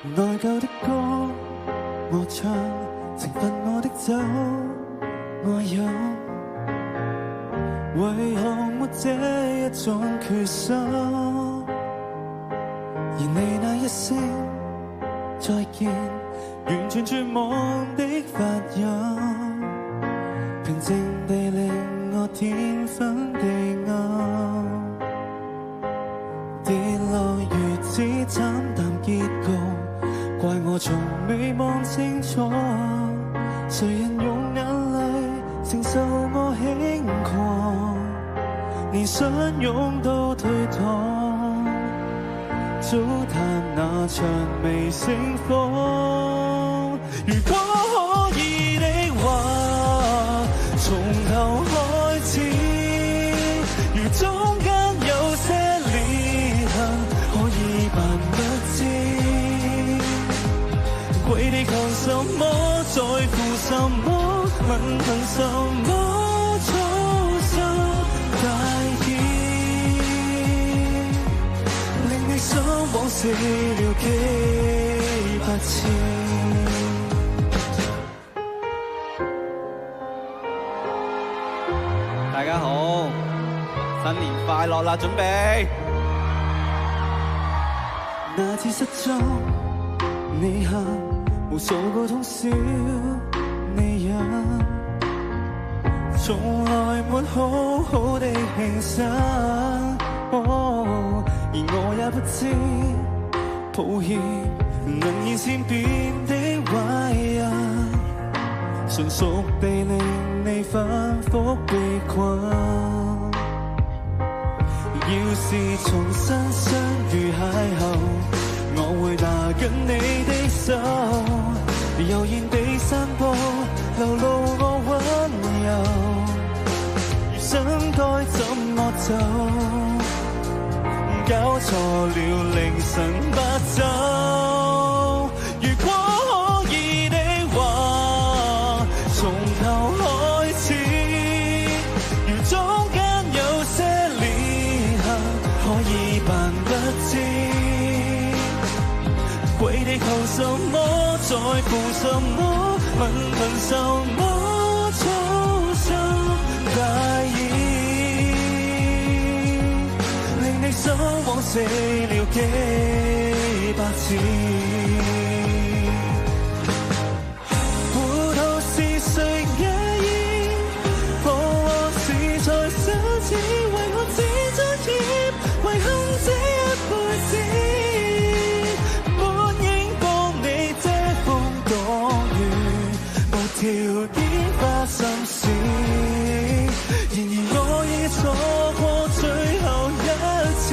內疚的歌我唱，懲罰我的酒我飲，為何沒這一種決心？而你那一聲再見，完全絕望的發音，平靜地令我天昏地暗，跌落如此慘淡結局，怪我從未望清楚，誰人用眼淚承受我輕狂，連相擁都推搪，糟蹋那場微盛放。如果可以的話，從頭開始，如中間有些裂痕，可以扮不知。跪地求什麼，在乎什麼，問憑什麼操心大意，令你想往死了幾百次。大家好，新年快樂啦！準備。那次失蹤，你喊，無數個通宵，你飲，從來沒好好地慶生。而我也不知，抱歉，能現善變的壞人，純屬地令你反覆被困。要是重新相遇邂逅，我會拿緊你的手，悠然地散步，流露我溫柔。餘生該怎麼走？搞錯了凌晨不走。如果可以的話，從頭開始，如中間有些裂痕，可以扮不知。跪地求什麼，在乎什麼，問憑什麼操心大意，令你想往死了幾百次。糊塗是誰也已，彷徨時才想起，為我只作孽，遺憾這一輩子沒應幫你遮風擋雨，無條件花心思。然而我已錯過最後一次，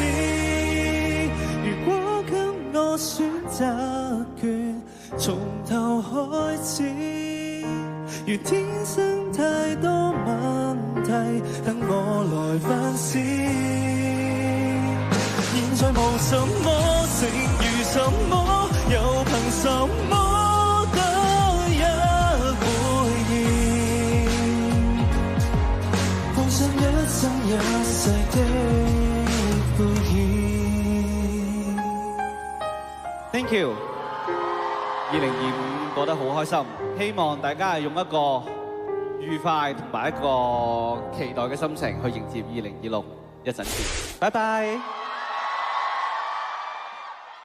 如果給我選擇權，從頭開始，如天生太多問題，等我來反思。現在無什麼，剩餘什麼，又憑什麼得一回應？奉上一生一世的敷衍。 Thank you。2025過得好開心，希望大家係用一個愉快同埋一個期待嘅心情去迎接2026。一陣見，拜拜。